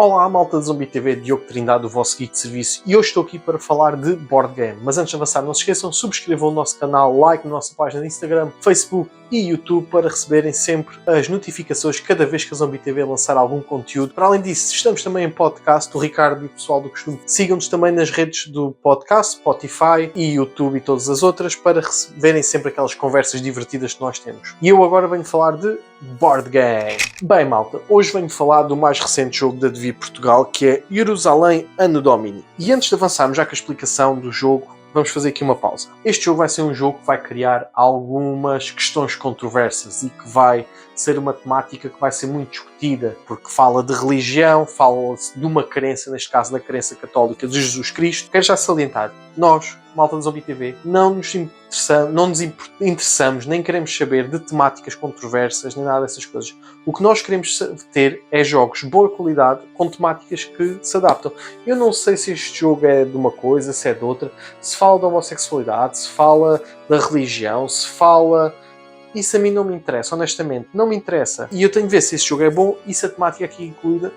Olá, malta de Zombie TV, Diogo Trindade, o vosso geek de serviço, e hoje estou aqui para falar de board game. Mas antes de avançar, não se esqueçam, subscrevam o nosso canal, like na nossa página de Instagram, Facebook e YouTube para receberem sempre as notificações cada vez que a Zombie TV lançar algum conteúdo. Para além disso, estamos também em podcast, o Ricardo e o pessoal do costume. Sigam-nos também nas redes do podcast, Spotify e YouTube e todas as outras para verem sempre aquelas conversas divertidas que nós temos. E eu agora venho falar de board game. Bem, malta, hoje venho falar do mais recente jogo da Devi Portugal, que é Jerusalém Anno Domini. E antes de avançarmos já com a explicação do jogo, vamos fazer aqui uma pausa. Este jogo vai ser um jogo que vai criar algumas questões controversas e que vai ser uma temática que vai ser muito discutida, porque fala de religião, fala-se de uma crença, neste caso da crença católica de Jesus Cristo. Quero já salientar, nós, malta da Zombie TV, não nos interessamos, nem queremos saber de temáticas controversas, nem nada dessas coisas. O que nós queremos ter é jogos de boa qualidade, com temáticas que se adaptam. Eu não sei se este jogo é de uma coisa, se é de outra, se fala da homossexualidade, se fala da religião, se fala... Isso a mim não me interessa, honestamente, não me interessa. E eu tenho de ver se esse jogo é bom e se a temática aqui incluída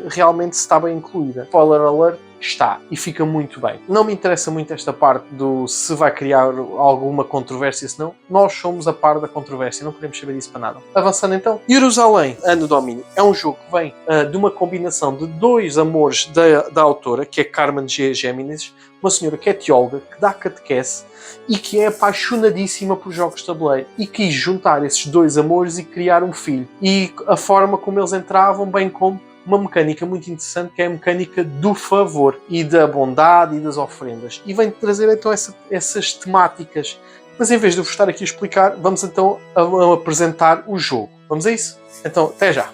realmente está bem incluída. Spoiler alert, está. E fica muito bem. Não me interessa muito esta parte do se vai criar alguma controvérsia, se não. Nós somos a par da controvérsia, não queremos saber disso para nada. Avançando então. Jerusalém Anno Domini é um jogo que vem de uma combinação de dois amores da autora, que é Carmen G. Géminis, uma senhora que é teóloga, que dá catequese e que é apaixonadíssima por jogos de tabuleiro e quis juntar esses dois amores e criar um filho. E a forma como eles entravam, bem como uma mecânica muito interessante, que é a mecânica do favor e da bondade e das ofrendas. E vem trazer então essas temáticas. Mas em vez de eu vos estar aqui a explicar, vamos então apresentar o jogo. Vamos a isso? Então, até já!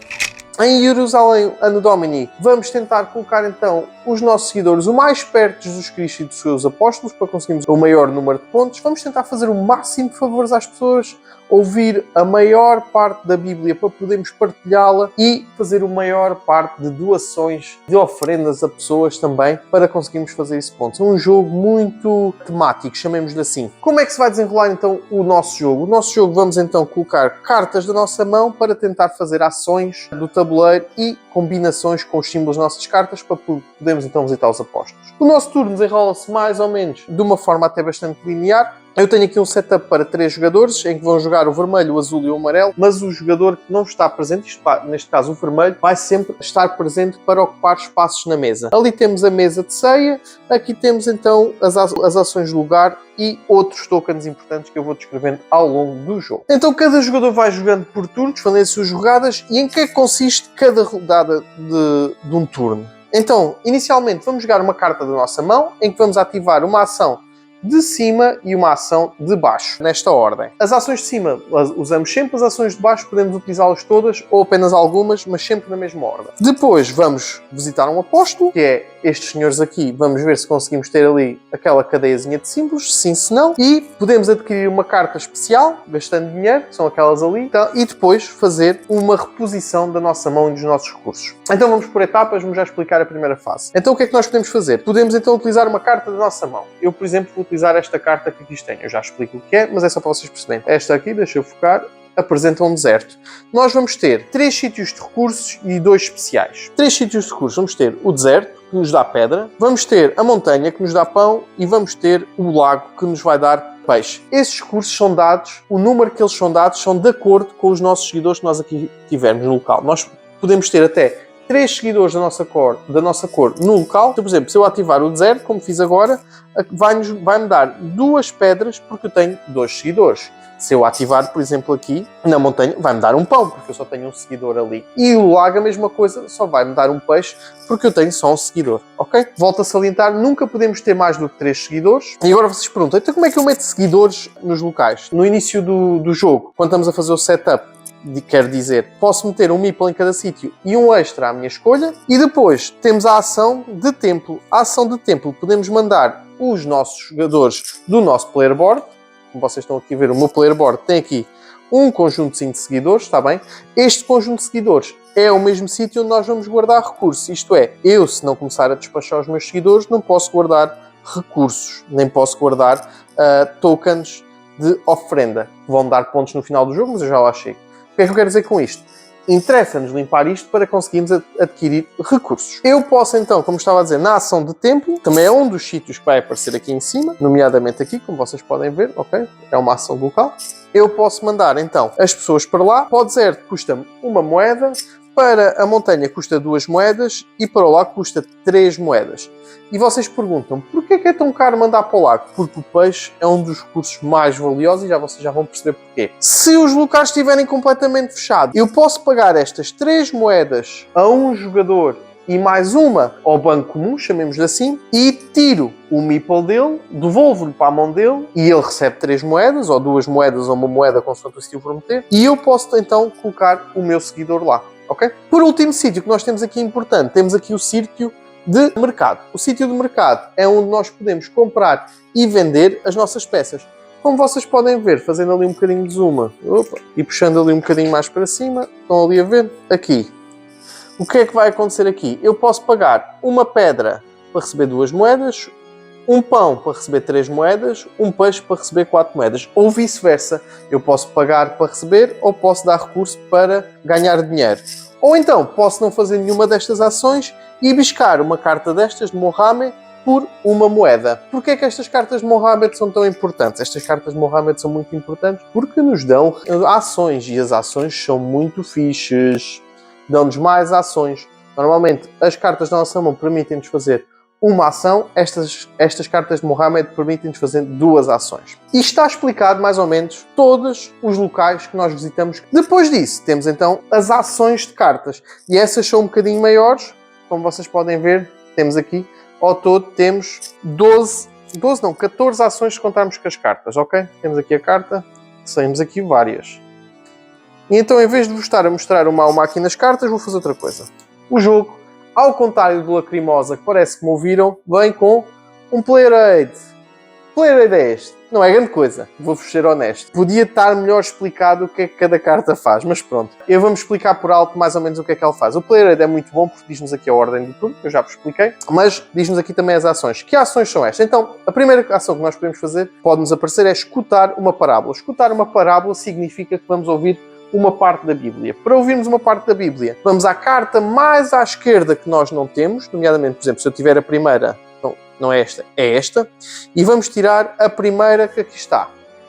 Em Jerusalém Anno Domini, vamos tentar colocar então os nossos seguidores o mais perto de Jesus Cristo e dos seus apóstolos para conseguirmos o maior número de pontos. Vamos tentar fazer o máximo de favores às pessoas, ouvir a maior parte da Bíblia para podermos partilhá-la e fazer a maior parte de doações, de ofrendas a pessoas também para conseguirmos fazer esse ponto. É um jogo muito temático, chamemos-lhe assim. Como é que se vai desenrolar então o nosso jogo? O nosso jogo vamos então colocar cartas da nossa mão para tentar fazer ações do tabuleiro e combinações com os símbolos das nossas cartas para podermos então visitar os apóstolos. O nosso turno desenrola-se mais ou menos de uma forma até bastante linear. Eu tenho aqui um setup para 3 jogadores, em que vão jogar o vermelho, o azul e o amarelo, mas o jogador que não está presente, neste caso o vermelho, vai sempre estar presente para ocupar espaços na mesa. Ali temos a mesa de ceia, aqui temos então as ações de lugar e outros tokens importantes que eu vou descrevendo ao longo do jogo. Então cada jogador vai jogando por turnos, fazendo as suas jogadas, e em que é que consiste cada rodada de um turno? Então, inicialmente vamos jogar uma carta da nossa mão, em que vamos ativar uma ação de cima e uma ação de baixo, nesta ordem. As ações de cima usamos sempre, as ações de baixo podemos utilizá-las todas ou apenas algumas, mas sempre na mesma ordem. Depois vamos visitar um apóstolo, que é estes senhores aqui. Vamos ver se conseguimos ter ali aquela cadeiazinha de símbolos, sim, se não. E podemos adquirir uma carta especial, gastando dinheiro, que são aquelas ali, então, e depois fazer uma reposição da nossa mão e dos nossos recursos. Então vamos por etapas, vamos já explicar a primeira fase. Então o que é que nós podemos fazer? Podemos então utilizar uma carta da nossa mão. Eu, por exemplo, vou utilizar esta carta que aqui tenho. Eu já explico o que é, mas é só para vocês perceberem. Esta aqui, deixa eu focar, apresenta um deserto. Nós vamos ter 3 sítios de recursos e 2 especiais. 3 sítios de recursos. Vamos ter o deserto, que nos dá pedra. Vamos ter a montanha, que nos dá pão. E vamos ter o lago, que nos vai dar peixe. Esses recursos são dados, o número que eles são dados são de acordo com os nossos seguidores que nós aqui tivermos no local. Nós podemos ter até 3 seguidores da nossa cor no local. Então, por exemplo, se eu ativar o deserto, como fiz agora, vai-me dar 2 pedras porque eu tenho 2 seguidores. Se eu ativar, por exemplo, aqui na montanha, vai-me dar um pão, porque eu só tenho um seguidor ali. E o lago, a mesma coisa, só vai-me dar um peixe, porque eu tenho só um seguidor. Ok? Volto a salientar, nunca podemos ter mais do que 3 seguidores. E agora vocês perguntam, então como é que eu meto seguidores nos locais? No início do jogo, quando estamos a fazer o setup, quer dizer, posso meter um meeple em cada sítio e um extra à minha escolha. E depois temos a ação de templo. A ação de templo podemos mandar os nossos jogadores do nosso player board. Como vocês estão aqui a ver, o meu player board tem aqui um conjuntozinho de seguidores, está bem? Este conjunto de seguidores é o mesmo sítio onde nós vamos guardar recursos. Isto é, eu, se não começar a despachar os meus seguidores, não posso guardar recursos, nem posso guardar tokens de ofrenda. Vão dar pontos no final do jogo, mas eu já lá chego. O que é que eu quero dizer com isto? interessa-nos limpar isto para conseguirmos adquirir recursos. Eu posso então, como estava a dizer, na ação de templo, também é um dos sítios que vai aparecer aqui em cima, nomeadamente aqui, como vocês podem ver, ok? É uma ação local. Eu posso mandar então as pessoas para lá. Para o deserto custa-me uma moeda, para a montanha custa 2 moedas e para o lago custa 3 moedas. E vocês perguntam, porquê é tão caro mandar para o lago? Porque o peixe é um dos recursos mais valiosos e vocês já vão perceber porquê. Se os locais estiverem completamente fechados, eu posso pagar estas 3 moedas a um jogador e mais uma ao banco comum, chamemos-lhe assim, e tiro o meeple dele, devolvo-lhe para a mão dele e ele recebe 3 moedas, ou 2 moedas, ou uma moeda, consoante o sítio for meter, e eu posso então colocar o meu seguidor lá. Okay? Por último sítio que nós temos aqui importante, temos aqui o sítio de mercado. O sítio de mercado é onde nós podemos comprar e vender as nossas peças. Como vocês podem ver, fazendo ali um bocadinho de zoom, e puxando ali um bocadinho mais para cima, estão ali a ver? Aqui. O que é que vai acontecer aqui? Eu posso pagar uma pedra para receber 2 moedas, um pão para receber 3 moedas, um peixe para receber 4 moedas. Ou vice-versa. Eu posso pagar para receber ou posso dar recurso para ganhar dinheiro. Ou então, posso não fazer nenhuma destas ações e buscar uma carta destas de Mohammed por uma moeda. Porquê é que estas cartas de Mohammed são tão importantes? Estas cartas de Mohammed são muito importantes porque nos dão ações e as ações são muito fixes. Dão-nos mais ações. Normalmente, as cartas da nossa mão permitem-nos fazer uma ação. Estas cartas de Mohammed permitem-nos fazer 2 ações. E está explicado, mais ou menos, todos os locais que nós visitamos. Depois disso, temos então as ações de cartas. E essas são um bocadinho maiores. Como vocês podem ver, temos aqui, ao todo, temos 14 ações se contarmos com as cartas, ok? Temos aqui a carta, saímos aqui várias. E então, em vez de vos estar a mostrar uma aqui nas cartas, vou fazer outra coisa. O jogo, ao contrário do Lacrimosa, que parece que me ouviram, vem com um Player Aid. Player Aid é este. Não é grande coisa, vou-vos ser honesto. Podia estar melhor explicado o que é que cada carta faz, mas pronto. Eu vou-me explicar por alto mais ou menos o que é que ela faz. O Player Aid é muito bom porque diz-nos aqui a ordem do turno, que eu já vos expliquei, mas diz-nos aqui também as ações. Que ações são estas? Então, a primeira ação que nós podemos fazer, pode-nos aparecer, é escutar uma parábola. Escutar uma parábola significa que vamos ouvir uma parte da Bíblia. Para ouvirmos uma parte da Bíblia, vamos à carta mais à esquerda que nós não temos, nomeadamente, por exemplo, se eu tiver a primeira, não é esta, é esta, e vamos tirar a primeira que aqui está.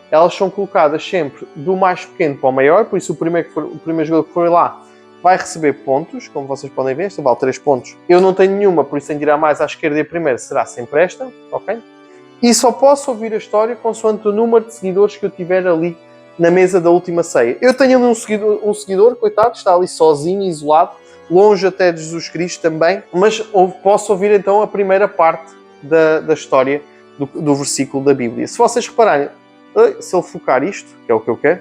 Elas são colocadas sempre do mais pequeno para o maior, por isso o primeiro jogador que for lá vai receber pontos, como vocês podem ver, esta vale 3 pontos. Eu não tenho nenhuma, por isso tenho de ir à mais à esquerda e a primeira será sempre esta, ok? E só posso ouvir a história consoante o número de seguidores que eu tiver ali na mesa da última ceia. Eu tenho um seguidor, coitado, está ali sozinho, isolado, longe até de Jesus Cristo também, mas posso ouvir então a primeira parte da história do versículo da Bíblia. Se vocês repararem, se ele focar isto, que é o que eu quero,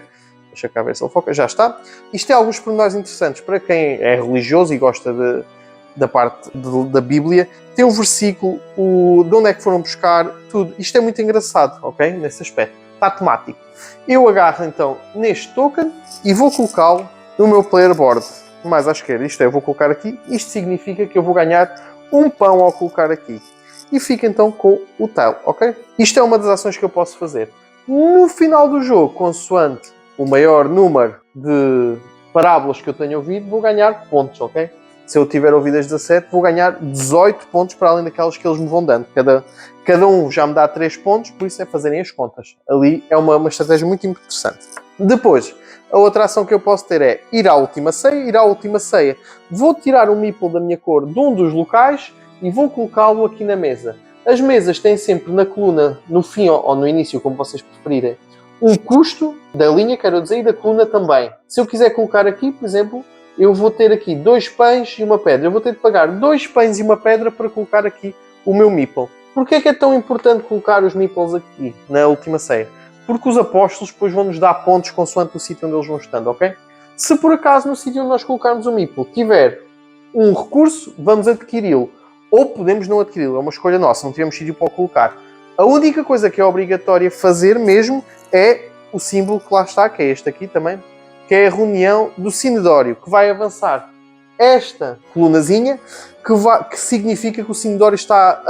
deixa cá ver se ele foca, já está. Isto é alguns pormenores interessantes para quem é religioso e gosta da parte da Bíblia. Tem um versículo, de onde é que foram buscar, tudo. Isto é muito engraçado, ok? Nesse aspecto. Está temático. Eu agarro então neste token e vou colocá-lo no meu player board, mais à esquerda. Isto é, eu vou colocar aqui. Isto significa que eu vou ganhar um pão ao colocar aqui. E fico então com o tile, ok? Isto é uma das ações que eu posso fazer. No final do jogo, consoante o maior número de parábolas que eu tenho ouvido, vou ganhar pontos, ok? Se eu tiver ouvido as 17, vou ganhar 18 pontos para além daquelas que eles me vão dando. Cada um já me dá 3 pontos, por isso é fazerem as contas. Ali é uma estratégia muito interessante. Depois, a outra ação que eu posso ter é ir à última ceia. Vou tirar um meeple da minha cor de um dos locais e vou colocá-lo aqui na mesa. As mesas têm sempre na coluna, no fim ou no início, como vocês preferirem, um custo da linha, quero dizer, e da coluna também. Se eu quiser colocar aqui, por exemplo, eu vou ter aqui 2 pães e uma pedra. Eu vou ter de pagar 2 pães e uma pedra para colocar aqui o meu meeple. Porquê é que é tão importante colocar os meeples aqui, na última ceia? Porque os apóstolos depois vão-nos dar pontos consoante o sítio onde eles vão estando, ok? Se por acaso no sítio onde nós colocarmos o meeple tiver um recurso, vamos adquiri-lo. Ou podemos não adquiri-lo, é uma escolha nossa, não tivemos sítio para o colocar. A única coisa que é obrigatória fazer mesmo é o símbolo que lá está, que é este aqui também, que é a reunião do Sinedório, que vai avançar esta colunazinha, que significa que o Sinedório está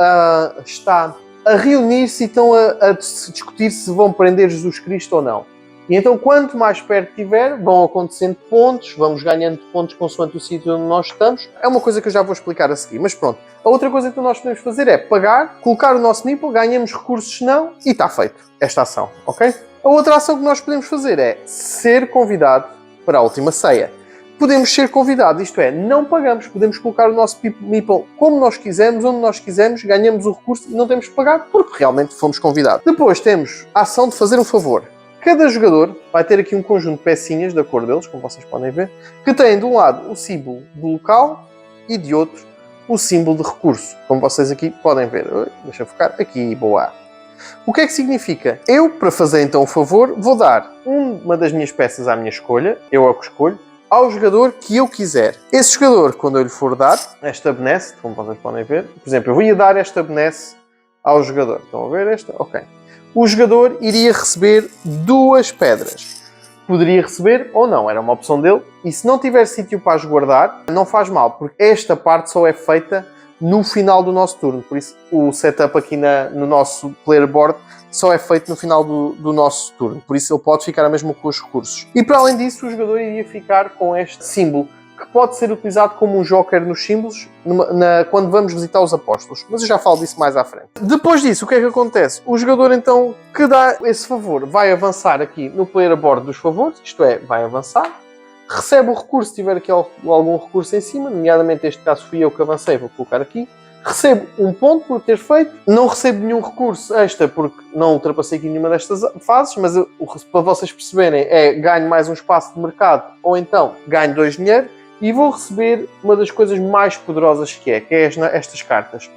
a reunir-se e estão a discutir se vão prender Jesus Cristo ou não. E então, quanto mais perto estiver, vão acontecendo pontos, vamos ganhando pontos consoante o sítio onde nós estamos. É uma coisa que eu já vou explicar a seguir, mas pronto. A outra coisa que nós podemos fazer é pagar, colocar o nosso meeple, ganhamos recursos se não, e está feito esta ação, ok? A outra ação que nós podemos fazer é ser convidado para a última ceia. Podemos ser convidados, isto é, não pagamos, podemos colocar o nosso meeple como nós quisermos, onde nós quisermos, ganhamos o recurso e não temos que pagar porque realmente fomos convidados. Depois temos a ação de fazer um favor. Cada jogador vai ter aqui um conjunto de pecinhas da cor deles, como vocês podem ver, que têm de um lado o símbolo do local e de outro o símbolo de recurso, como vocês aqui podem ver. Deixa eu focar aqui, boa. O que é que significa? Eu, para fazer então o favor, vou dar uma das minhas peças à minha escolha, eu é o que escolho, ao jogador que eu quiser. Esse jogador, quando eu lhe for dar esta benesse, como vocês podem ver, por exemplo, eu ia dar esta benesse ao jogador. Estão a ver esta? Ok. O jogador iria receber 2 pedras. Poderia receber ou não, era uma opção dele. E se não tiver sítio para as guardar, não faz mal, porque esta parte só é feita no final do nosso turno. Por isso, o setup aqui no nosso player board só é feito no final do nosso turno. Por isso, ele pode ficar a mesma com os recursos. E para além disso, o jogador iria ficar com este símbolo, que pode ser utilizado como um joker nos símbolos quando vamos visitar os apóstolos. Mas eu já falo disso mais à frente. Depois disso, o que é que acontece? O jogador, então, que dá esse favor, vai avançar aqui no player board dos favores, isto é, vai avançar, recebe o recurso, se tiver aqui algum recurso em cima, nomeadamente este caso fui eu que avancei, vou colocar aqui. Recebo um ponto por ter feito, não recebo nenhum recurso extra porque não ultrapassei aqui nenhuma destas fases, mas para vocês perceberem é ganho mais um espaço de mercado ou então ganho 2 dinheiro e vou receber uma das coisas mais poderosas que é estas cartas,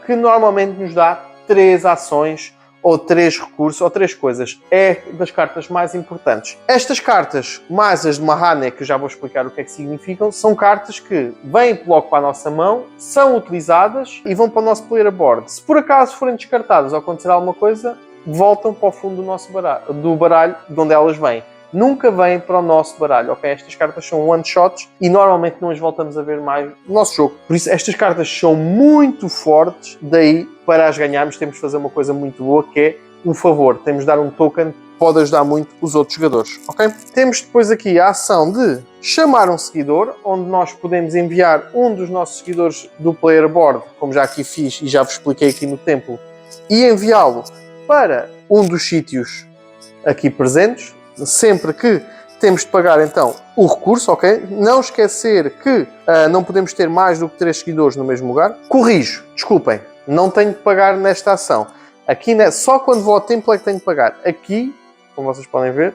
que normalmente nos dá 3 ações ou 3 recursos, ou 3 coisas. É das cartas mais importantes. Estas cartas, mais as de Mahane, que eu já vou explicar o que é que significam, são cartas que vêm logo para a nossa mão, são utilizadas e vão para o nosso player board. Se por acaso forem descartadas ou acontecer alguma coisa, voltam para o fundo do nosso baralho, de onde elas vêm. Nunca vêm para o nosso baralho, ok? Estas cartas são one-shots e normalmente não as voltamos a ver mais no nosso jogo. Por isso, estas cartas são muito fortes, daí, para as ganharmos, temos de fazer uma coisa muito boa, que é um favor. Temos de dar um token que pode ajudar muito os outros jogadores, ok? Temos depois aqui a ação de chamar um seguidor, onde nós podemos enviar um dos nossos seguidores do player board, como já aqui fiz e já vos expliquei aqui no templo, e enviá-lo para um dos sítios aqui presentes, sempre que temos de pagar então o recurso, ok? Não esquecer que não podemos ter mais do que 3 seguidores no mesmo lugar. Corrijo, desculpem, não tenho de pagar nesta ação. Aqui, só quando vou ao templo é que tenho de pagar. Aqui, como vocês podem ver,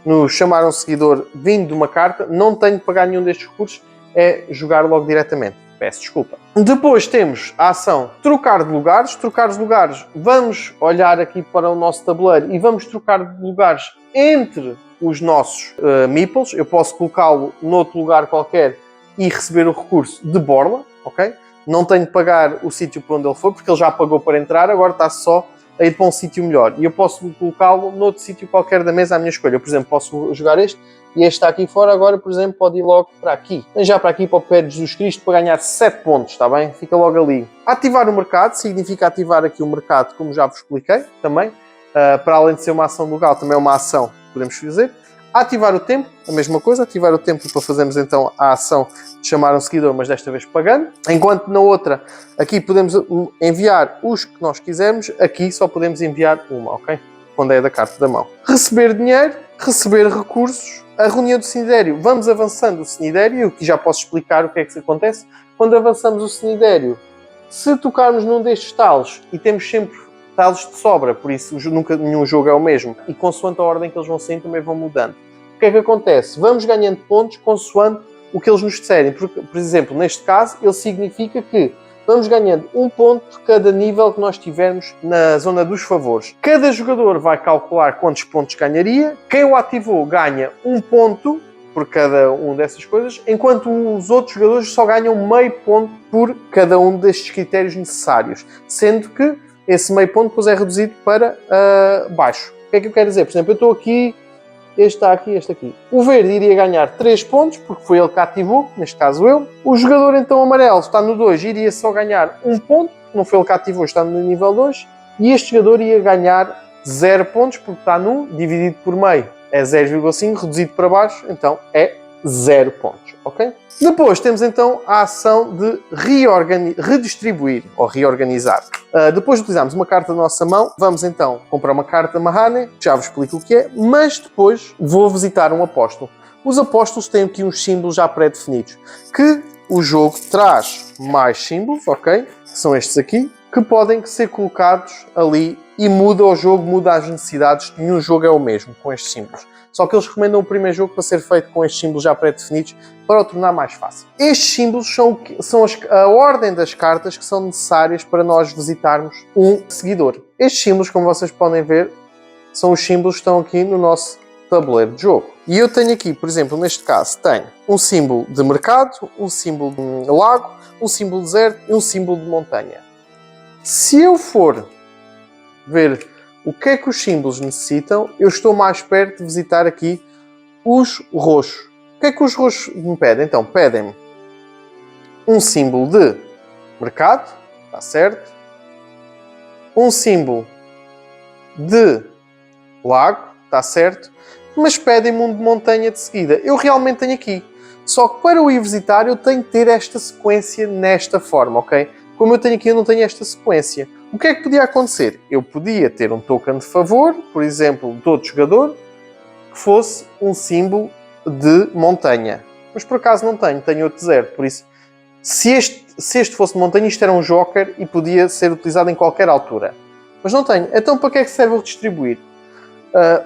no chamar um seguidor vindo de uma carta, não tenho de pagar nenhum destes recursos, é jogar logo diretamente. Peço desculpa. Depois temos a ação trocar de lugares. Trocar de lugares, vamos olhar aqui para o nosso tabuleiro e vamos trocar de lugares entre os nossos meeples. Eu posso colocá-lo noutro lugar qualquer e receber o recurso de borla, ok? Não tenho de pagar o sítio para onde ele for, porque ele já pagou para entrar, agora está só a ir para um sítio melhor. E eu posso colocá-lo noutro sítio qualquer da mesa à minha escolha. Eu, por exemplo, posso jogar este e este está aqui fora, agora, por exemplo, pode ir logo para aqui. Já para aqui, para o pé de Jesus Cristo, para ganhar 7 pontos, está bem? Fica logo ali. Ativar o mercado, significa ativar aqui o mercado, como já vos expliquei, também. Para além de ser uma ação legal, também é uma ação que podemos fazer. Ativar o tempo, a mesma coisa. Ativar o tempo para fazermos então a ação de chamar um seguidor, mas desta vez pagando. Enquanto na outra, aqui podemos enviar os que nós quisermos. Aqui só podemos enviar uma, ok? Quando é da carta da mão. Receber dinheiro, receber recursos. A reunião do cemitério, vamos avançando o cemitério. Eu aqui já posso explicar o que é que acontece. Quando avançamos o cemitério, se tocarmos num destes talos, e temos sempre talos de sobra, por isso nunca nenhum jogo é o mesmo, e consoante a ordem que eles vão saindo também vão mudando. O que é que acontece? Vamos ganhando pontos consoante o que eles nos disserem. Por exemplo, neste caso, ele significa que vamos ganhando um ponto por cada nível que nós tivermos na zona dos favores. Cada jogador vai calcular quantos pontos ganharia. Quem o ativou ganha um ponto por cada um dessas coisas, enquanto os outros jogadores só ganham meio ponto por cada um destes critérios necessários, sendo que esse meio ponto depois é reduzido para baixo. O que é que eu quero dizer? Por exemplo, eu estou aqui, este está aqui, este aqui. O verde iria ganhar 3 pontos, porque foi ele que ativou, neste caso eu. O jogador então amarelo está no 2, iria só ganhar 1 ponto, não foi ele que ativou, está no nível 2. E este jogador ia ganhar 0 pontos, porque está no dividido por meio. é 0,5, reduzido para baixo, então é 0 pontos, ok? Depois temos então a ação de redistribuir ou reorganizar. Depois de utilizarmos uma carta da nossa mão, vamos então comprar uma carta Mahane, já vos explico o que é, mas depois vou visitar um apóstolo. Os apóstolos têm aqui uns símbolos já pré-definidos, que o jogo traz mais símbolos, ok? Que são estes aqui, que podem ser colocados ali e muda o jogo, muda as necessidades. Nenhum jogo é o mesmo com estes símbolos. Só que eles recomendam o primeiro jogo para ser feito com estes símbolos já pré-definidos para o tornar mais fácil. Estes símbolos são a ordem das cartas que são necessárias para nós visitarmos um seguidor. Estes símbolos, como vocês podem ver, são os símbolos que estão aqui no nosso tabuleiro de jogo. E eu tenho aqui, por exemplo, neste caso, tenho um símbolo de mercado, um símbolo de lago, um símbolo de deserto e um símbolo de montanha. Se eu for ver o que é que os símbolos necessitam, eu estou mais perto de visitar aqui os roxos. O que é que os roxos me pedem? Então, pedem-me um símbolo de mercado, está certo? Um símbolo de lago, está certo? Mas pedem-me um de montanha de seguida. Eu realmente tenho aqui. Só que para o ir visitar, eu tenho que ter esta sequência nesta forma, ok? Como eu tenho aqui, eu não tenho esta sequência. O que é que podia acontecer? Eu podia ter um token de favor, por exemplo, de outro jogador, que fosse um símbolo de montanha. Mas por acaso não tenho outro deserto. Por isso, se este fosse de montanha, isto era um joker e podia ser utilizado em qualquer altura. Mas não tenho. Então para que é que serve o redistribuir?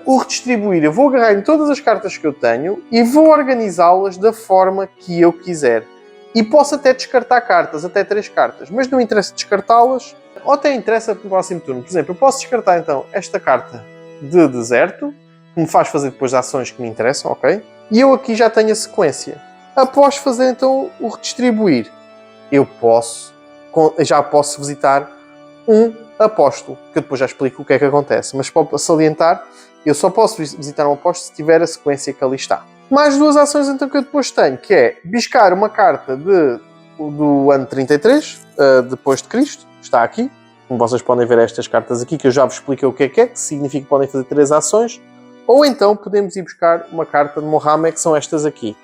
O redistribuir, eu vou agarrar em todas as cartas que eu tenho e vou organizá-las da forma que eu quiser. E posso até descartar cartas, até 3 cartas. Mas não interessa descartá-las, ou até interessa no próximo turno. Por exemplo, eu posso descartar então esta carta de deserto, que me faz fazer depois ações que me interessam, ok? E eu aqui já tenho a sequência. Após fazer então o redistribuir, eu já posso visitar um apóstolo, que eu depois já explico o que é que acontece. Mas para salientar, eu só posso visitar um apóstolo se tiver a sequência que ali está. Mais 2 ações então que eu depois tenho, que é biscar uma carta do ano 33, depois de Cristo, está aqui. Como vocês podem ver estas cartas aqui, que eu já vos expliquei o que significa que podem fazer 3 ações. Ou então podemos ir buscar uma carta de Mohammed, que são estas aqui.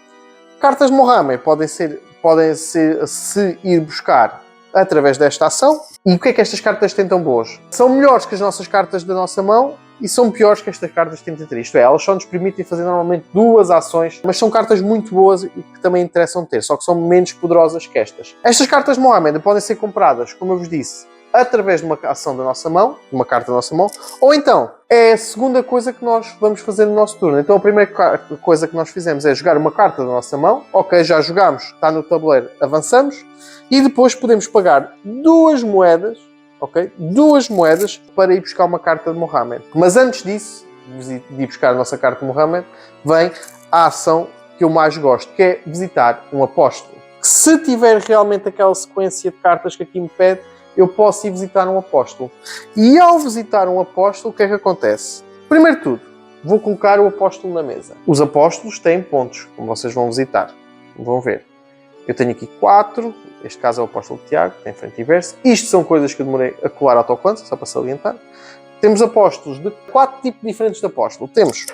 Cartas de Mohammed podem se ir buscar através desta ação. E o que é que estas cartas têm tão boas? São melhores que as nossas cartas da nossa mão e são piores que estas cartas de 33. Isto é, elas só nos permitem fazer normalmente 2 ações, mas são cartas muito boas e que também interessam ter, só que são menos poderosas que estas. Estas cartas de Mohammed podem ser compradas, como eu vos disse, através de uma ação da nossa mão, de uma carta da nossa mão, ou então é a segunda coisa que nós vamos fazer no nosso turno. Então a primeira coisa que nós fizemos é jogar uma carta da nossa mão. Ok, já jogámos, está no tabuleiro, avançamos. E depois podemos pagar 2 moedas, ok? 2 moedas para ir buscar uma carta de Mohammed. Mas antes disso, de ir buscar a nossa carta de Mohammed, vem a ação que eu mais gosto, que é visitar um apóstolo. Se tiver realmente aquela sequência de cartas que aqui me pede, eu posso ir visitar um apóstolo. E ao visitar um apóstolo, o que é que acontece? Primeiro de tudo, vou colocar o apóstolo na mesa. Os apóstolos têm pontos, como vocês vão visitar. Vão ver. Eu tenho aqui 4, este caso é o apóstolo de Tiago, tem frente e verso. Isto são coisas que eu demorei a colar autoclança, só para salientar. Temos apóstolos de 4 tipos diferentes de apóstolo. Temos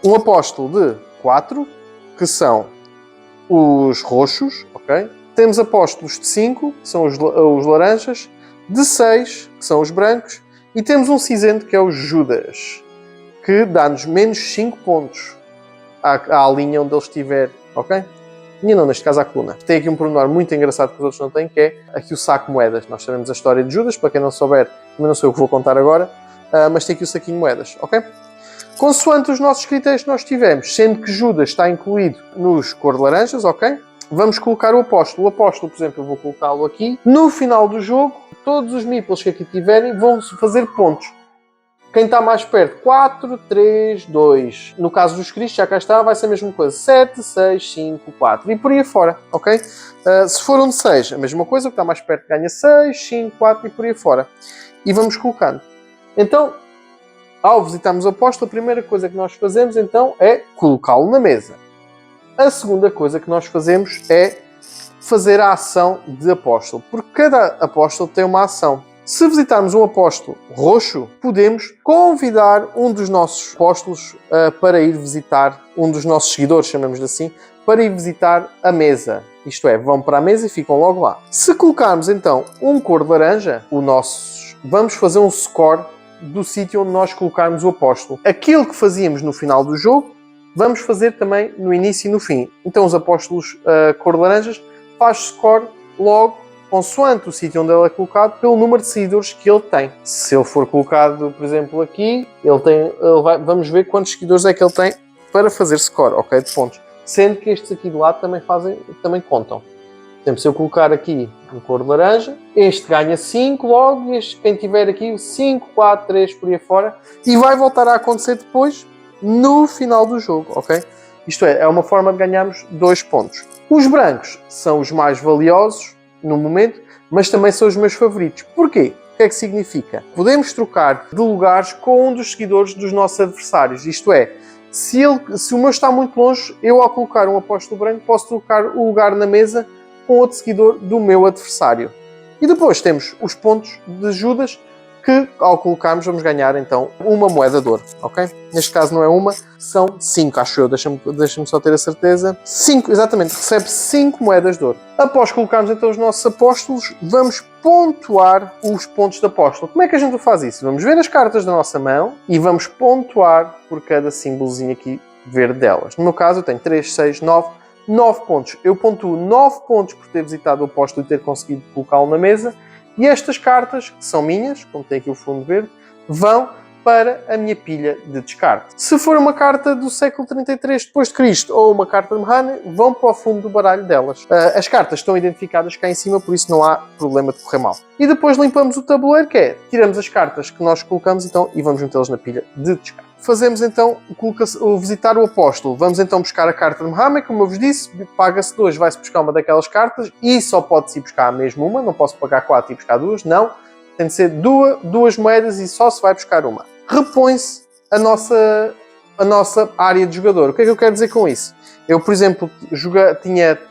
um apóstolo de 4, que são os roxos, ok? Temos apóstolos de 5, que são os laranjas, de 6, que são os brancos, e temos um cinzento, que é o Judas, que dá-nos menos 5 pontos à linha onde ele estiver, ok? Linha não, neste caso à coluna. Tem aqui um pormenor muito engraçado que os outros não têm, que é aqui o saco de moedas. Nós sabemos a história de Judas, para quem não souber, também não sei o que vou contar agora, mas tem aqui o saquinho de moedas, ok? Consoante os nossos critérios que nós tivemos, sendo que Judas está incluído nos cor de laranjas, ok? Vamos colocar o apóstolo. O apóstolo, por exemplo, eu vou colocá-lo aqui. No final do jogo, todos os meeples que aqui tiverem vão fazer pontos. Quem está mais perto, 4, 3, 2. No caso dos Cristos, já cá está, vai ser a mesma coisa. 7, 6, 5, 4. E por aí fora, ok? Se for um de 6, a mesma coisa. O que está mais perto ganha 6, 5, 4 e por aí fora. E vamos colocando. Então, ao visitarmos o apóstolo, a primeira coisa que nós fazemos, então, é colocá-lo na mesa. A segunda coisa que nós fazemos é fazer a ação de apóstolo. Porque cada apóstolo tem uma ação. Se visitarmos um apóstolo roxo, podemos convidar um dos nossos apóstolos para ir visitar, um dos nossos seguidores, chamamos-lhe assim, para ir visitar a mesa. Isto é, vão para a mesa e ficam logo lá. Se colocarmos então um cor de laranja, vamos fazer um score do sítio onde nós colocarmos o apóstolo. Aquilo que fazíamos no final do jogo, vamos fazer também no início e no fim. Então os apóstolos cor de laranjas faz score logo consoante o sítio onde ele é colocado, pelo número de seguidores que ele tem. Se ele for colocado, por exemplo, aqui, vamos ver quantos seguidores é que ele tem para fazer score, ok? De pontos. Sendo que estes aqui do lado também contam. Por exemplo, se eu colocar aqui no cor de laranja, este ganha 5 logo, e quem tiver aqui 5, 4, 3, por aí fora, e vai voltar a acontecer depois no final do jogo, ok? Isto é uma forma de ganharmos 2 pontos. Os brancos são os mais valiosos no momento, mas também são os meus favoritos. Porquê? O que é que significa? Podemos trocar de lugares com um dos seguidores dos nossos adversários. Isto é, se o meu está muito longe, eu ao colocar um apóstolo branco posso trocar o lugar na mesa com outro seguidor do meu adversário. E depois temos os pontos de Judas, que ao colocarmos vamos ganhar então uma moeda de ouro, ok? Neste caso não é uma, são 5, acho eu, deixa-me só ter a certeza. 5, exatamente, recebe 5 moedas de ouro. Após colocarmos então os nossos apóstolos, vamos pontuar os pontos de apóstolo. Como é que a gente faz isso? Vamos ver as cartas da nossa mão e vamos pontuar por cada símbolozinho aqui verde delas. No meu caso eu tenho 3, 6, 9 pontos. Eu pontuo 9 pontos por ter visitado o apóstolo e ter conseguido colocá-lo na mesa. E estas cartas, que são minhas, como tem aqui o fundo verde, vão para a minha pilha de descarte. Se for uma carta do século 33 depois de Cristo ou uma carta de Mahane, vão para o fundo do baralho delas. As cartas estão identificadas cá em cima, por isso não há problema de correr mal. E depois limpamos o tabuleiro, que é, tiramos as cartas que nós colocamos então, e vamos metê-las na pilha de descarte. Fazemos então o visitar o apóstolo. Vamos então buscar a carta de Mahane, como eu vos disse, paga-se 2, vai-se buscar uma daquelas cartas e só pode-se ir buscar mesmo uma, não posso pagar 4 e buscar 2, não. Tem de ser duas moedas e só se vai buscar uma. Repõe-se a nossa área de jogador. O que é que eu quero dizer com isso? Eu, por exemplo,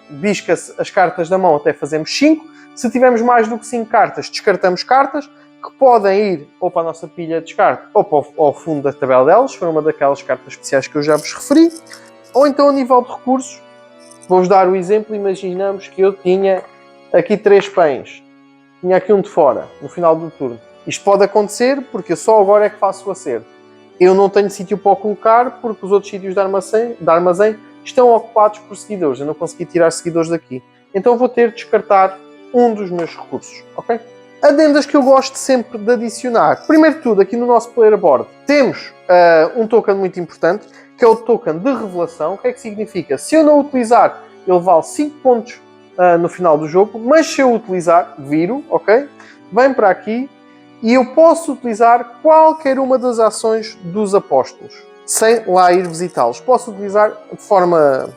bisca-se as cartas da mão até fazemos 5. Se tivermos mais do que 5 cartas, descartamos cartas, que podem ir ou para a nossa pilha de descarte ou para ao fundo da tabela delas, se for uma daquelas cartas especiais que eu já vos referi. Ou então, a nível de recursos, vou-vos dar o exemplo. Imaginamos que eu tinha aqui 3 pães. Tinha aqui um de fora, no final do turno. Isto pode acontecer porque eu só agora é que faço o acerto. Eu não tenho sítio para o colocar porque os outros sítios de armazém estão ocupados por seguidores. Eu não consegui tirar seguidores daqui. Então vou ter de descartar um dos meus recursos, ok? Adendas que eu gosto sempre de adicionar. Primeiro de tudo, aqui no nosso player board, temos um token muito importante, que é o token de revelação. O que é que significa? Se eu não utilizar, ele vale 5 pontos no final do jogo, mas se eu utilizar, viro, ok? Vem para aqui e eu posso utilizar qualquer uma das ações dos apóstolos, sem lá ir visitá-los. Posso utilizar de forma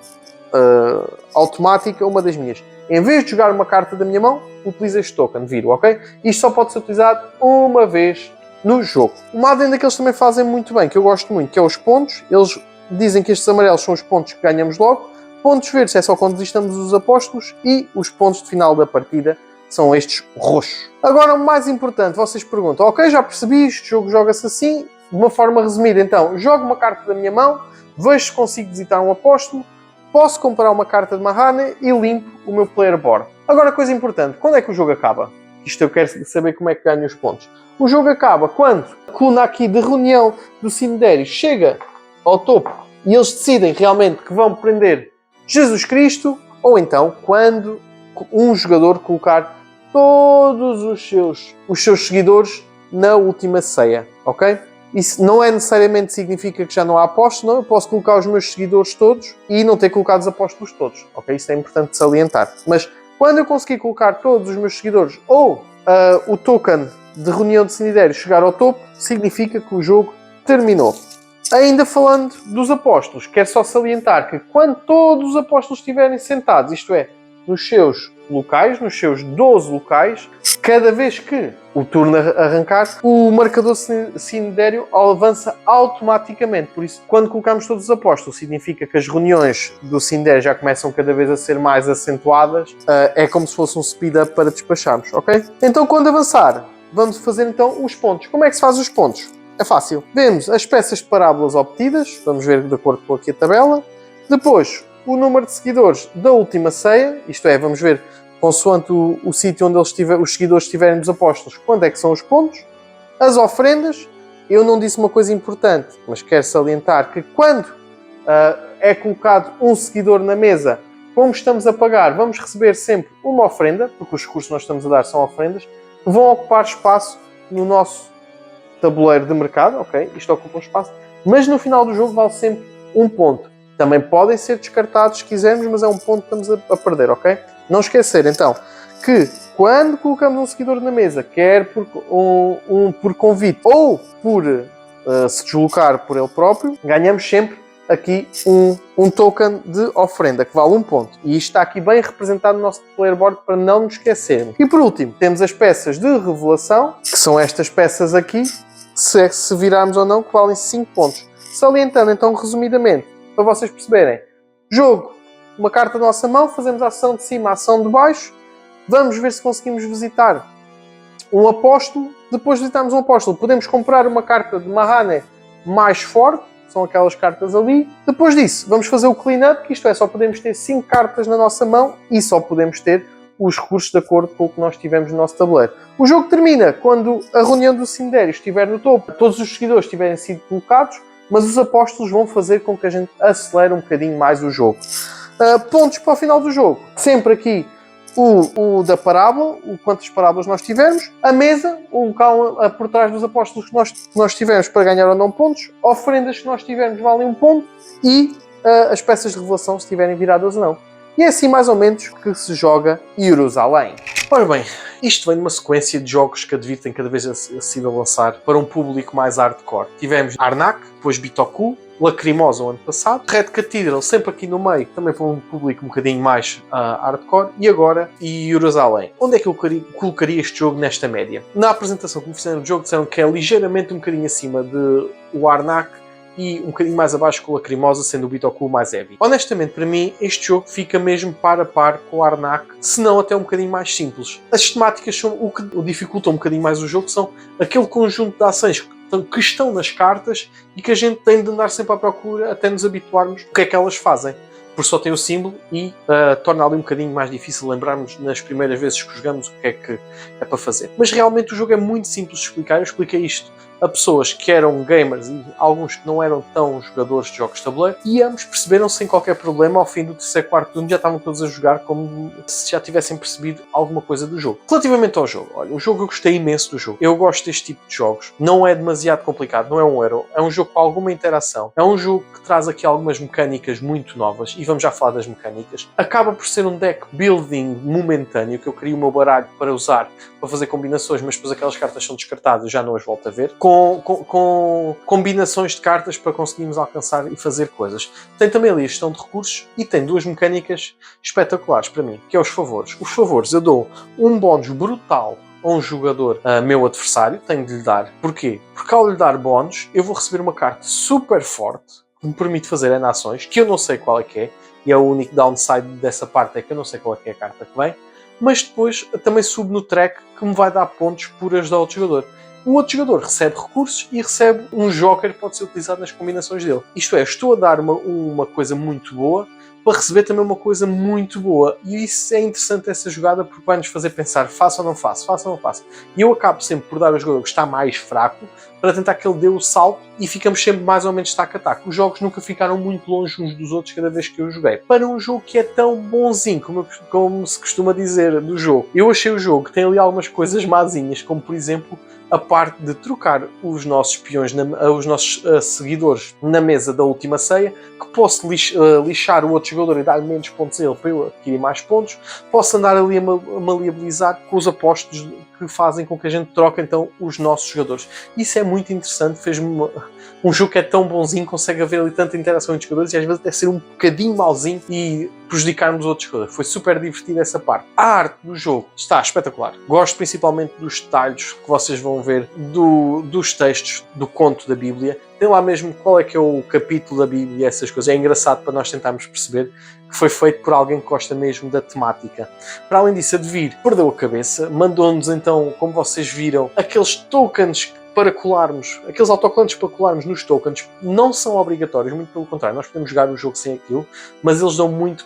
automática uma das minhas. Em vez de jogar uma carta da minha mão, utilizo este token, viro, ok? Isto só pode ser utilizado uma vez no jogo. Uma adenda que eles também fazem muito bem, que eu gosto muito, que é os pontos. Eles dizem que estes amarelos são os pontos que ganhamos logo. Pontos verdes é só quando listamos os apóstolos. E os pontos de final da partida são estes roxos. Agora, o mais importante, vocês perguntam, ok, já percebi, este jogo joga-se assim. De uma forma resumida, então, jogo uma carta da minha mão, vejo se consigo visitar um apóstolo, posso comprar uma carta de Mahane e limpo o meu player board. Agora, coisa importante, quando é que o jogo acaba? Isto eu quero saber como é que ganho os pontos. O jogo acaba quando a coluna aqui de reunião do cemitério chega ao topo e eles decidem realmente que vão prender Jesus Cristo, ou então quando um jogador colocar todos os seus seguidores na última ceia, ok? Isso não é necessariamente significa que já não há apóstolos, não. Eu posso colocar os meus seguidores todos e não ter colocado os apóstolos todos, ok? Isso é importante salientar. Mas quando eu conseguir colocar todos os meus seguidores ou o token de reunião de cemitério chegar ao topo, significa que o jogo terminou. Ainda falando dos apóstolos, quero só salientar que quando todos os apóstolos estiverem sentados, isto é, nos seus locais, nos seus 12 locais, cada vez que o turno arrancar, o marcador cemitério avança automaticamente. Por isso, quando colocamos todos os apóstolos, significa que as reuniões do cemitério já começam cada vez a ser mais acentuadas. É como se fosse um speed up para despacharmos, ok? Então, quando avançar, vamos fazer então os pontos. Como é que se faz os pontos? É fácil. Vemos as peças de parábolas obtidas, vamos ver de acordo com aqui a tabela. Depois, o número de seguidores da última ceia, isto é, vamos ver, consoante o sítio onde os seguidores estiverem dos apóstolos, quando é que são os pontos. As ofrendas, eu não disse uma coisa importante, mas quero salientar que quando é colocado um seguidor na mesa, como estamos a pagar, vamos receber sempre uma ofrenda, porque os recursos que nós estamos a dar são ofrendas, que vão ocupar espaço no nosso tabuleiro de mercado, ok? Isto ocupa um espaço, mas no final do jogo vale sempre um ponto. Também podem ser descartados se quisermos, mas é um ponto que estamos a perder, ok? Não esquecer, então, que quando colocamos um seguidor na mesa, quer por convite ou por se deslocar por ele próprio, ganhamos sempre aqui um token de ofrenda, que vale um ponto. E isto está aqui bem representado no nosso player board para não nos esquecermos. E por último, temos as peças de revelação, que são estas peças aqui, se virarmos ou não, que valem 5 pontos. Salientando então resumidamente, para vocês perceberem, jogo, uma carta da nossa mão, fazemos a ação de cima, a ação de baixo, vamos ver se conseguimos visitar um apóstolo, depois de visitarmos um apóstolo, podemos comprar uma carta de Mahane mais forte, são aquelas cartas ali. Depois disso, vamos fazer o clean-up, que isto é, só podemos ter 5 cartas na nossa mão e só podemos ter os recursos de acordo com o que nós tivemos no nosso tabuleiro. O jogo termina quando a reunião do cemitério estiver no topo, todos os seguidores tiverem sido colocados, mas os apóstolos vão fazer com que a gente acelere um bocadinho mais o jogo. Pontos para o final do jogo. Sempre aqui o da parábola, quantas parábolas nós tivermos, a mesa, o local por trás dos apóstolos que nós tivermos para ganhar ou não pontos, ofrendas que nós tivermos valem um ponto e as peças de revelação se estiverem viradas ou não. E é assim mais ou menos que se joga Jerusalém. Ora bem, isto vem de uma sequência de jogos que a Devir tem cada vez sido a lançar para um público mais hardcore. Tivemos Arnak, depois Bitoku, Lacrimosa o ano passado, Red Cathedral sempre aqui no meio, também foi um público um bocadinho mais hardcore, e agora Jerusalém. Onde é que eu colocaria este jogo nesta média? Na apresentação que me fizeram do jogo disseram que é ligeiramente um bocadinho acima de o Arnak e um bocadinho mais abaixo com o Lacrimosa, sendo o Bitoku mais heavy. Honestamente, para mim, este jogo fica mesmo par a par com o Arnak, se não até um bocadinho mais simples. As temáticas são o que dificulta um bocadinho mais o jogo, são aquele conjunto de ações que estão nas cartas e que a gente tem de andar sempre à procura até nos habituarmos o que é que elas fazem. Porque só tem o símbolo e torna ali um bocadinho mais difícil lembrarmos nas primeiras vezes que jogamos o que é que é para fazer. Mas realmente o jogo é muito simples de explicar. Eu expliquei isto a pessoas que eram gamers e alguns que não eram tão jogadores de jogos de tabuleiro, e ambos perceberam sem qualquer problema. Ao fim do terceiro, quarto turno já estavam todos a jogar como se já tivessem percebido alguma coisa do jogo. Relativamente ao jogo, olha, o jogo eu gostei imenso do jogo. Eu gosto deste tipo de jogos. Não é demasiado complicado, não é um euro. É um jogo com alguma interação. É um jogo que traz aqui algumas mecânicas muito novas e vamos já falar das mecânicas. Acaba por ser um deck building momentâneo, que eu crio o meu baralho para usar, para fazer combinações, mas depois aquelas cartas são descartadas, já não as volto a ver. Com combinações de cartas para conseguirmos alcançar e fazer coisas. Tem também ali a gestão de recursos e tem duas mecânicas espetaculares para mim, que é os favores. Os favores eu dou um bónus brutal a um jogador meu adversário, tenho de lhe dar. Porquê? Porque ao lhe dar bónus, eu vou receber uma carta super forte, que me permite fazer ações, que eu não sei qual é que é, e é o único downside dessa parte, é que eu não sei qual é que é a carta que vem, mas depois também subo no track que me vai dar pontos por ajudar outro jogador. O outro jogador recebe recursos e recebe um joker que pode ser utilizado nas combinações dele. Isto é, estou a dar uma coisa muito boa para receber também uma coisa muito boa. E isso é interessante, essa jogada, porque vai-nos fazer pensar, faço ou não faço, faço ou não faço. E eu acabo sempre por dar ao jogador que está mais fraco para tentar que ele dê o salto e ficamos sempre mais ou menos taco a taco. Os jogos nunca ficaram muito longe uns dos outros cada vez que eu joguei. Para um jogo que é tão bonzinho, como se costuma dizer do jogo, eu achei o jogo que tem ali algumas coisas mazinhas, como por exemplo a parte de trocar os nossos peões, os nossos seguidores na mesa da última ceia, que posso lixar o outro jogador e dar menos pontos a ele para eu adquirir mais pontos. Posso andar ali a maleabilizar com os apóstolos que fazem com que a gente troque então os nossos jogadores. Isso é muito interessante, fez-me um jogo que é tão bonzinho, consegue haver ali tanta interação entre jogadores e às vezes até ser um bocadinho mauzinho e prejudicarmos outras coisas. Foi super divertido essa parte. A arte do jogo está espetacular. Gosto principalmente dos detalhes que vocês vão ver dos textos do conto da Bíblia. Tem lá mesmo qual é que é o capítulo da Bíblia, essas coisas. É engraçado para nós tentarmos perceber que foi feito por alguém que gosta mesmo da temática. Para além disso, a Devir perdeu a cabeça, mandou-nos então, como vocês viram, aqueles tokens para colarmos, aqueles autocolantes para colarmos nos tokens, não são obrigatórios, muito pelo contrário, nós podemos jogar o jogo sem aquilo, mas eles dão muita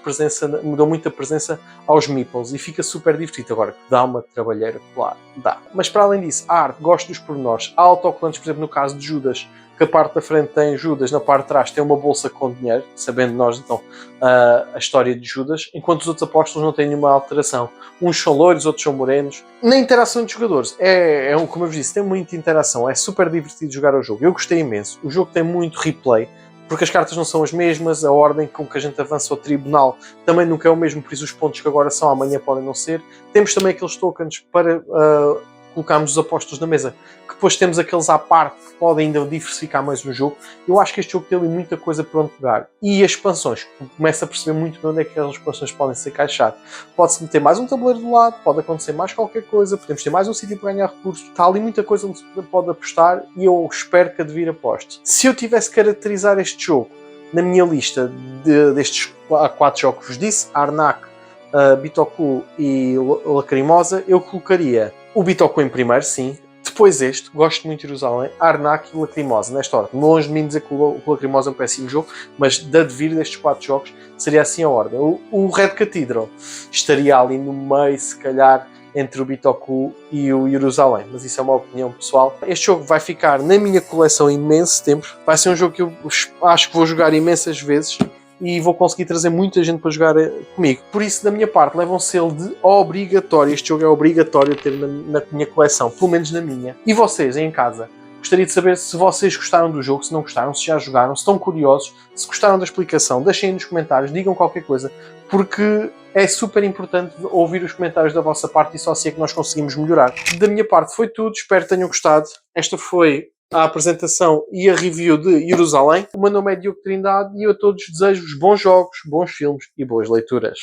presença aos meeples e fica super divertido. Agora, dá uma trabalheira colar, dá. Mas para além disso, a arte, gosto dos pormenores. Há autocolantes, por exemplo, no caso de Judas, que a parte da frente tem Judas, na parte de trás tem uma bolsa com dinheiro, sabendo nós então a história de Judas, enquanto os outros apóstolos não têm nenhuma alteração. Uns são loiros, outros são morenos. Na interação dos jogadores, como eu vos disse, tem muita interação, é super divertido jogar o jogo. Eu gostei imenso. O jogo tem muito replay, porque as cartas não são as mesmas, a ordem com que a gente avança ao tribunal também nunca é o mesmo, por isso os pontos que agora são amanhã podem não ser. Temos também aqueles tokens para colocarmos os apóstolos na mesa, que depois temos aqueles à parte que podem ainda diversificar mais o jogo. Eu acho que este jogo tem ali muita coisa para onde pegar. E as expansões, começa a perceber muito bem onde é que as expansões podem se encaixar. Pode-se meter mais um tabuleiro do lado, pode acontecer mais qualquer coisa, podemos ter mais um sítio para ganhar recursos. Está ali muita coisa onde se pode apostar e eu espero que a Devir aposte. Se eu tivesse que caracterizar este jogo na minha lista destes 4 jogos que vos disse, Arnak, Bitoku e Lacrimosa, eu colocaria o Bitoku em primeiro, sim. Depois este, gosto muito de Jerusalém, Arnak e Lacrimosa. Nesta ordem, longe de mim dizer que o Lacrimosa é um péssimo jogo, mas da Devir destes 4 jogos seria assim a ordem. O Red Cathedral estaria ali no meio, se calhar, entre o Bitoku e o Jerusalém, mas isso é uma opinião pessoal. Este jogo vai ficar na minha coleção imenso tempo, vai ser um jogo que eu acho que vou jogar imensas vezes e vou conseguir trazer muita gente para jogar comigo. Por isso, da minha parte, levam um selo de obrigatório. Este jogo é obrigatório ter na minha coleção, pelo menos na minha. E vocês, em casa? Gostaria de saber se vocês gostaram do jogo, se não gostaram, se já jogaram, se estão curiosos, se gostaram da explicação. Deixem nos comentários, digam qualquer coisa, porque é super importante ouvir os comentários da vossa parte e só assim é que nós conseguimos melhorar. Da minha parte foi tudo, espero que tenham gostado. Esta foi a apresentação e a review de Jerusalém. O meu nome é Diogo Trindade e eu a todos desejo bons jogos, bons filmes e boas leituras.